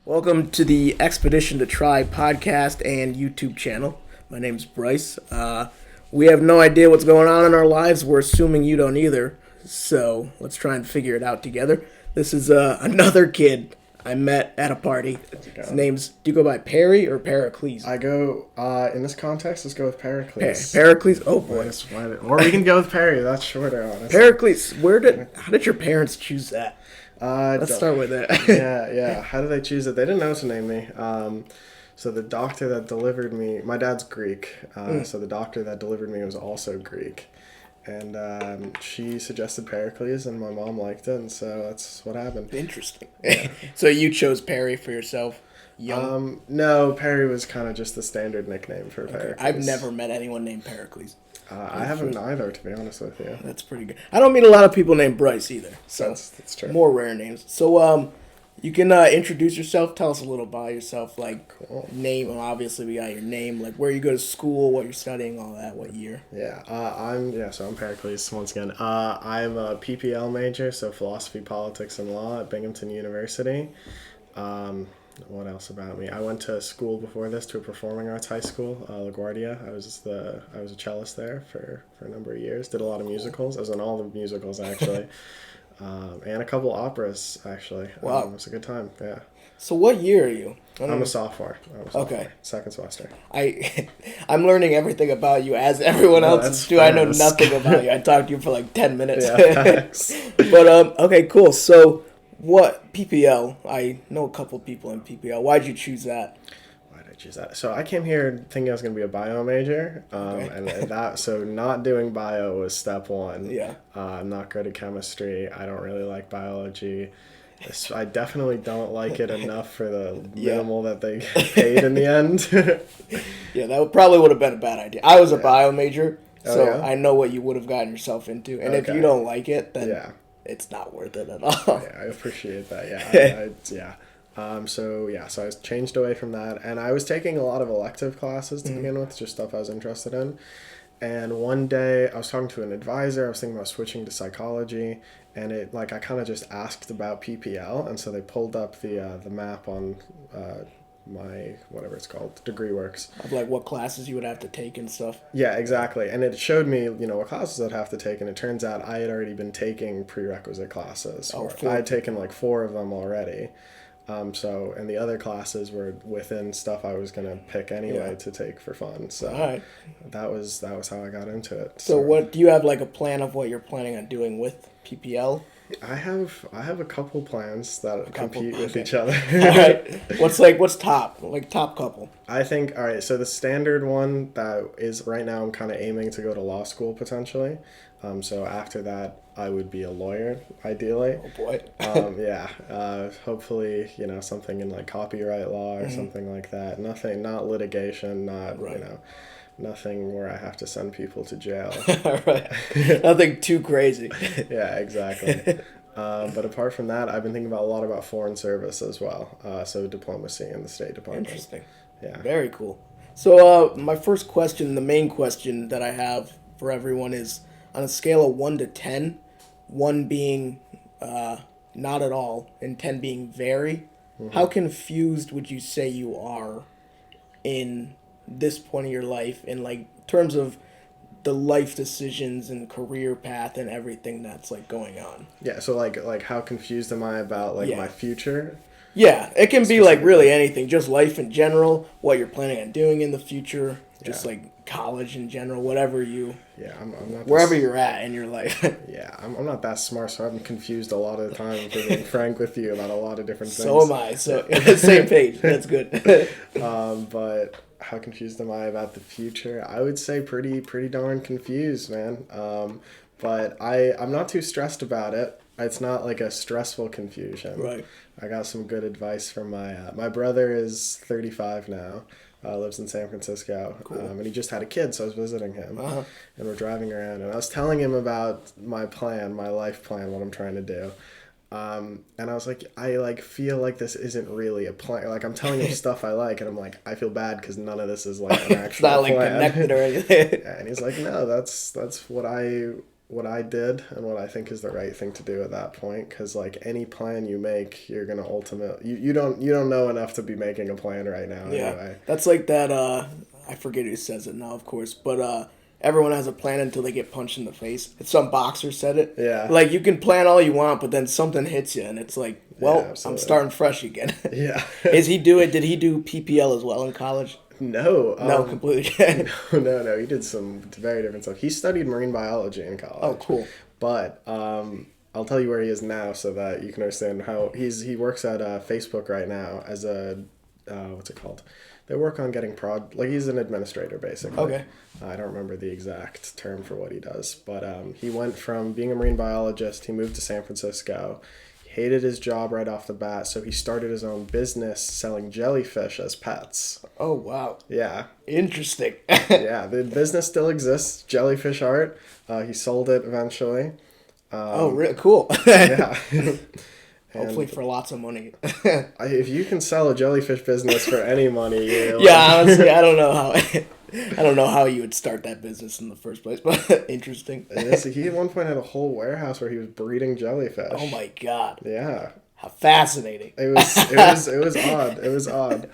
Welcome to the Expedition to Try podcast and YouTube channel. My name's Bryce. We have no idea what's going on in our lives. We're assuming you don't either. So let's try and figure it out together. This is another kid I met at a party. His name's, do you go by Perry or Pericles? I go, in this context, let's go with Pericles. Pericles? Oh boy. Or we can go with Perry, that's shorter, honestly. Pericles, how did your parents choose that? Let's start with that. yeah. How did they choose it? They didn't know to name me. So the doctor that delivered me, my dad's Greek, so the doctor that delivered me was also Greek. And she suggested Pericles, and my mom liked it, and so that's what happened. Interesting. Yeah. So you chose Perry for yourself? Young? No, Perry was kind of just the standard nickname for Pericles. I've never met anyone named Pericles. I haven't either, to be honest with you. That's pretty good. I don't meet a lot of people named Bryce either. So that's true. More rare names. So you can introduce yourself. Tell us a little about yourself, like cool. Name. Well, obviously we got your name, like where you go to school, what you're studying, all that, what year. Yeah, I'm Pericles once again. I'm a PPL major, so philosophy, politics, and law at Binghamton University. What else about me? I went to school before this to a performing arts high school, LaGuardia. I was a cellist there for a number of years. Did a lot of musicals. I was in all the musicals actually, and a couple operas actually. Wow, it was a good time. Yeah. So what year are you? I'm a sophomore. Okay. Second semester. I'm learning everything about you as everyone else is too. I know nothing about you. I talked to you for like 10 minutes. Yeah, But okay, cool. So what PPL? I know a couple people in PPL. Why'd you choose that? Why did I choose that? So I came here thinking I was going to be a bio major, so not doing bio was step one. Yeah. I'm not good at chemistry. I don't really like biology. I definitely don't like it enough for the minimal that they paid in the end. Yeah, that probably would have been a bad idea. I was a bio major, so I know what you would have gotten yourself into. And if you don't like it, then it's not worth it at all. Yeah, I appreciate that. Yeah, So I was changed away from that, and I was taking a lot of elective classes to begin with, just stuff I was interested in. And one day I was talking to an advisor. I was thinking about switching to psychology, and I kind of just asked about PPL, and so they pulled up the map on my whatever it's called, DegreeWorks. Of like what classes you would have to take and stuff. Yeah, exactly. And it showed me, what classes I'd have to take, and it turns out I had already been taking prerequisite classes. I had taken like 4 of them already. And the other classes were within stuff I was gonna pick anyway to take for fun. So that was how I got into it. So what do you have like a plan of what you're planning on doing with PPL? I have a couple plans that compete with each other. All right. What's top? Like top couple. I think so the standard one that is right now, I'm kind of aiming to go to law school potentially. So after that I would be a lawyer ideally. Oh boy. Hopefully, something in like copyright law or something like that. Not litigation, nothing where I have to send people to jail. Right. Nothing too crazy. Yeah, exactly. But apart from that, I've been thinking a lot about foreign service as well. So diplomacy in the State Department. Interesting. Yeah. Very cool. So my first question, the main question that I have for everyone is, on a scale of 1 to 10, 1 being not at all and 10 being very, how confused would you say you are in this point of your life in like terms of the life decisions and career path and everything that's like going on? Yeah, so like how confused am I about my future? Yeah, it can be like really anything, just life in general, what you're planning on doing in the future, just like college in general, whatever you... Yeah, I'm not... Wherever you're at in your life. Yeah, I'm not that smart, so I'm confused a lot of the time, for being frank with you, about a lot of different things. So am I, so same page, that's good. But how confused am I about the future? I would say pretty darn confused, man. But I'm not too stressed about it. It's not like a stressful confusion. Right. I got some good advice from my brother is 35 now. Lives in San Francisco. Cool. And he just had a kid, so I was visiting him. And we're driving around, and I was telling him about my plan, my life plan, what I'm trying to do. And I was like, I feel like this isn't really a plan. Like, I'm telling him stuff I like, and I'm like, I feel bad because none of this is like an actual it's not like plan. connected or anything. And he's like, no, that's what I what I did and what I think is the right thing to do at that point, because like any plan you make, you're gonna ultimately you don't know enough to be making a plan right now anyway. That's like that. I forget who says it now, of course, but everyone has a plan until they get punched in the face. Some boxer said it. Yeah. Like you can plan all you want, but then something hits you, and it's like, well, Yeah, I'm absolutely. starting fresh again. Yeah. Is he do it? Did he do PPL as well in college? No. No, completely. No. He did some very different stuff. He studied marine biology in Oh, college. cool. But I'll tell you where he is now so that you can understand how he works at Facebook right now as a what's it called? They work on getting like he's an administrator basically. Okay. I don't remember the exact term for what he does, but he went from being a marine biologist. He moved to San Francisco. He hated his job right off the bat, so he started his own business selling jellyfish as pets. Oh, wow. Yeah. Interesting. Yeah, the business still exists, Jellyfish Art. He sold it eventually. Oh, really cool. Yeah. Hopefully for lots of money. If you can sell a jellyfish business for any money, Yeah, honestly, I don't know how. I don't know how you would start that business in the first place, but interesting. He at one point had a whole warehouse where he was breeding jellyfish. Oh my god. Yeah. How fascinating. It was odd. It was odd.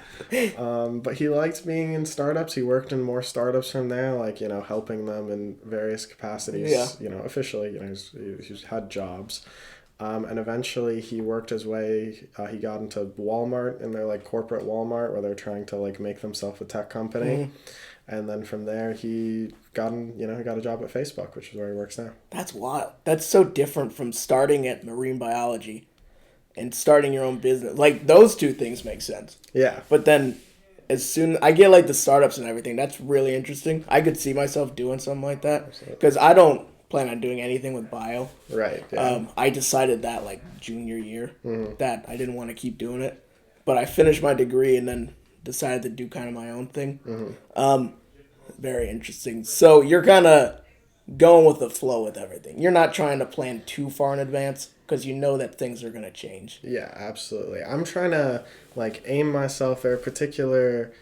But he liked being in startups. He worked in more startups from there, like, helping them in various capacities. Yeah. Officially, he's had jobs. And eventually he worked his way, he got into Walmart, in their like corporate Walmart where they're trying to like make themselves a tech company. Mm-hmm. And then from there he got a job at Facebook, which is where he works now. That's wild. That's so different from starting at marine biology and starting your own business. Like those two things make sense. Yeah. But then as soon I get like the startups and everything, that's really interesting. I could see myself doing something like that because I don't plan on doing anything with bio. Right. Yeah. I decided that like junior year that I didn't want to keep doing it, but I finished my degree and then decided to do kind of my own thing. Mm-hmm. Very interesting. So you're kind of going with the flow with everything. You're not trying to plan too far in advance because you know that things are going to change. Yeah, absolutely. I'm trying to like aim myself. There are particular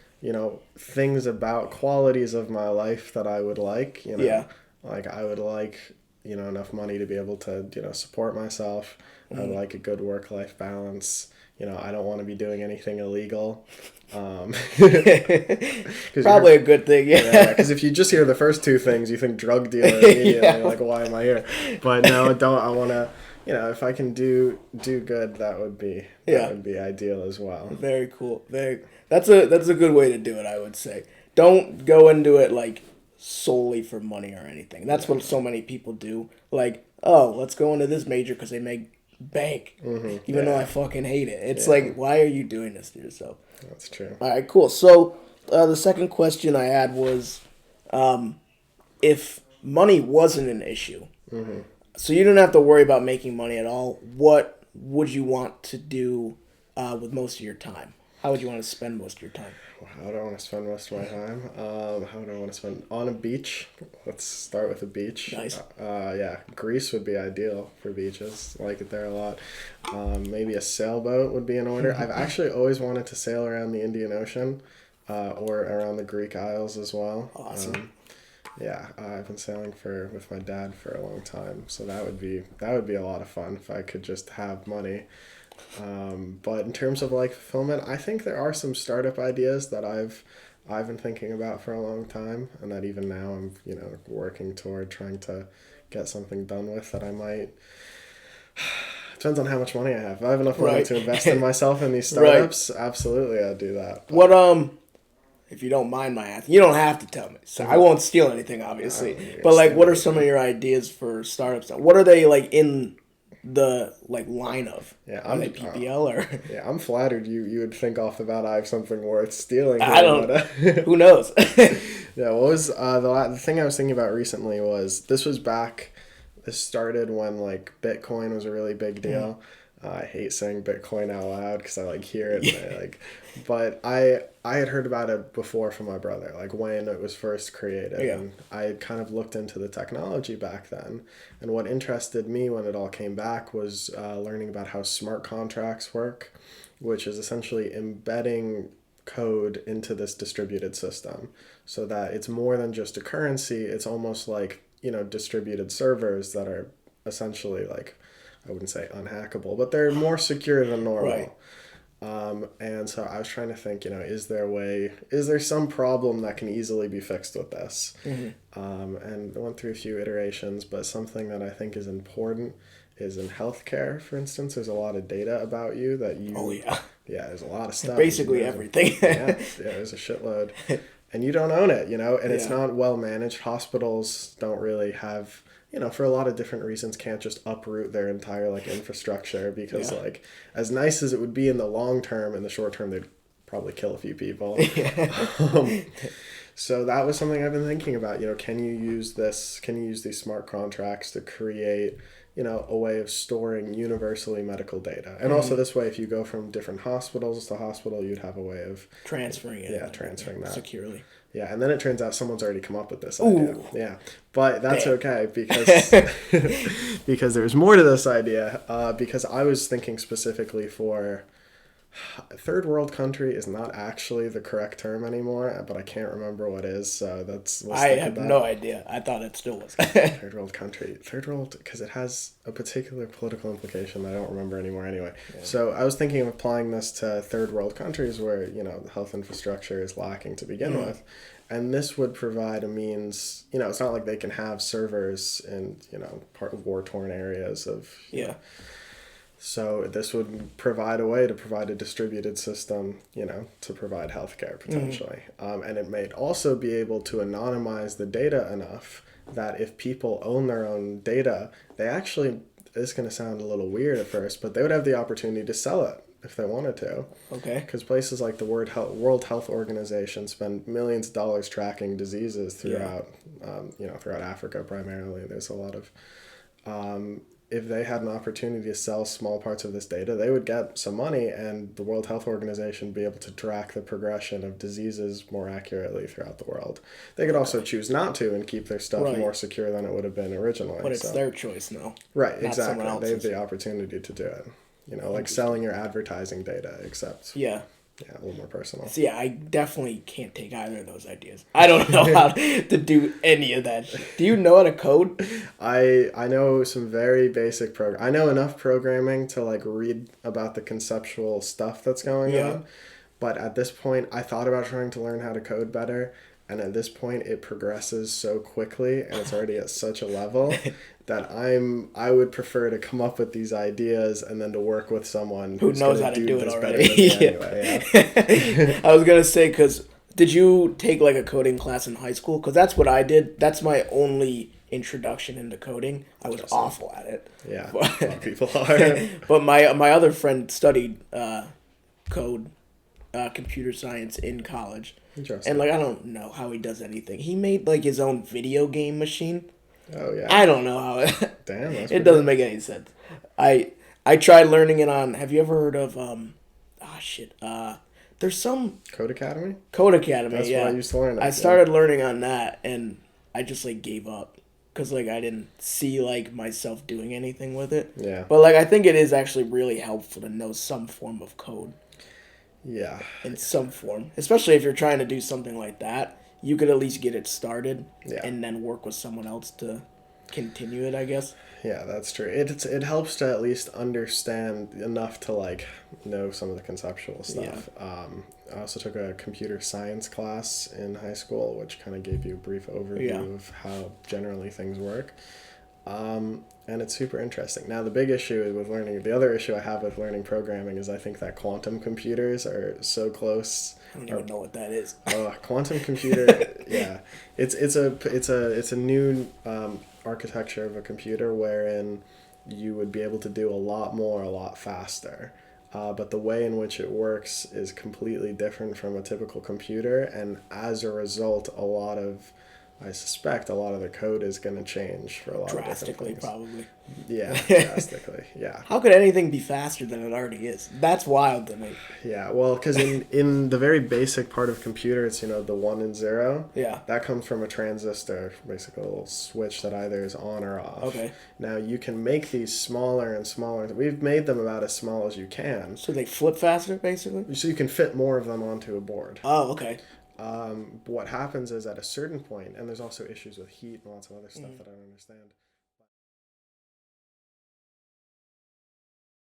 things about qualities of my life that I would like. Yeah. Like I would like, enough money to be able to, support myself. I would like a good work-life balance. I don't want to be doing anything illegal. Probably a good thing, yeah. Because if you just hear the first two things, you think drug dealer immediately. Yeah. Like, why am I here? But no, I want to, if I can do good, that would be ideal as well. Very cool. That's a good way to do it, I would say. Don't go into it like solely for money or anything. That's what so many people do. Like, oh, let's go into this major because they make bank, even though I fucking hate it. It's like, why are you doing this to yourself? That's true. All right, cool. So the second question I had was, if money wasn't an issue, so you didn't have to worry about making money at all, what would you want to do with most of your time? How would you want to spend most of your time? How do I want to spend most of my time? How do I want to spend on a beach? Let's start with a beach. Nice. Yeah, Greece would be ideal for beaches. I like it there a lot. Maybe a sailboat would be in order. I've actually always wanted to sail around the Indian Ocean, or around the Greek Isles as well. Awesome. Yeah, I've been sailing with my dad for a long time, so that would be a lot of fun if I could just have money. But in terms of like fulfillment, I think there are some startup ideas that I've been thinking about for a long time, and that even now I'm working toward trying to get something done with that I might. Depends on how much money I have. If I have enough money to invest in myself in these startups, absolutely I'd do that. But what if you don't mind my asking, you don't have to tell me. So I won't steal anything, obviously. But like, what are some of your ideas for startups? What are they like in the like line of? Yeah, are they PPL or? Yeah, I'm flattered you would think off the bat I have something worth stealing. I don't. Who knows? Yeah, what was the thing I was thinking about recently was this started when like Bitcoin was a really big deal. I hate saying Bitcoin out loud because I like hear it. And but I had heard about it before from my brother, like when it was first created. Yeah. And I had kind of looked into the technology back then. And what interested me when it all came back was learning about how smart contracts work, which is essentially embedding code into this distributed system so that it's more than just a currency. It's almost like distributed servers that are essentially like, I wouldn't say unhackable, but they're more secure than normal. Right. And so I was trying to think, is there some problem that can easily be fixed with this? And I went through a few iterations, but something that I think is important is in healthcare, for instance. There's a lot of data about you that you... Oh, yeah. Yeah, there's a lot of stuff. Basically everything. Yeah, there's a shitload. And you don't own it, and it's Yeah. not well managed. Hospitals don't really have... for a lot of different reasons, can't just uproot their entire infrastructure because as nice as it would be in the long term, in the short term they'd probably kill a few people. So that was something I've been thinking about. Can you use these smart contracts to create a way of storing universally medical data? And also this way, if you go from different hospitals to hospital, you'd have a way of transferring it. Transferring that securely. Yeah, and then it turns out someone's already come up with this idea. Yeah, but that's Damn. okay because there's more to this idea. Because I was thinking specifically for third world country is not actually the correct term anymore, but I can't remember what is. So I have no idea. I thought it still was. Third world country. Third world, because it has a particular political implication that I don't remember anymore anyway. Yeah. So I was thinking of applying this to third world countries where, the health infrastructure is lacking to begin with. And this would provide a means, it's not like they can have servers in, part of war-torn areas of... So this would provide a way to provide a distributed system, to provide healthcare potentially. And it may also be able to anonymize the data enough that if people own their own data, they actually, this is going to sound a little weird at first, but they would have the opportunity to sell it if they wanted to. Okay. Because places like the World Health Organization spend millions of dollars tracking diseases throughout, throughout Africa primarily. There's a lot of... if they had an opportunity to sell small parts of this data, they would get some money, and the World Health Organization would be able to track the progression of diseases more accurately throughout the world. They could also choose not to and keep their stuff more secure than it would have been originally. But it's their choice now. Right, exactly. They have the opportunity to do it. Like selling your advertising data, except... Yeah, a little more personal. So I definitely can't take either of those ideas. I don't know how to do any of that. Do you know how to code? I know some very basic I know enough programming to read about the conceptual stuff that's going on. But at this point, I thought about trying to learn how to code better. And at this point, it progresses so quickly, and it's already at such a level that I would prefer to come up with these ideas and then to work with someone who knows how to do it already. Anyway, I was gonna say, because did you take a coding class in high school? Because that's what I did. That's my only introduction into coding. I was awful at it. Yeah, a lot of people are. But my other friend studied computer science in college. And I don't know how he does anything. He made his own video game machine. Oh yeah. I don't know how. Damn, that's it doesn't make any sense. I tried learning it on. Have you ever heard of there's some Code Academy. That's what I used to learn. I started learning on that, and I just gave up because I didn't see myself doing anything with it. Yeah. But I think it is actually really helpful to know some form of code. Yeah. In some form. Especially if you're trying to do something like that. You could at least get it started and then work with someone else to continue it, I guess. Yeah, that's true. It helps to at least understand enough to know some of the conceptual stuff. Yeah. I also took a computer science class in high school, which kind of gave you a brief overview of how generally things work. And it's super interesting. Now, the other issue I have with learning programming is I think that quantum computers are so close. I don't even know what that is. Quantum computer, yeah. It's a new architecture of a computer wherein you would be able to do a lot more, a lot faster. But the way in which it works is completely different from a typical computer, and as a result, I suspect a lot of the code is going to change for a lot of different things. Probably. Yeah, drastically, yeah. How could anything be faster than it already is? That's wild to me. Yeah, well, because in the very basic part of computer, it's, the 1 and 0. Yeah. That comes from a transistor, basically a little switch that either is on or off. Okay. Now, you can make these smaller and smaller. We've made them about as small as you can. So they flip faster, basically? So you can fit more of them onto a board. Oh, okay. What happens is at a certain point, and there's also issues with heat and lots of other stuff that I don't understand.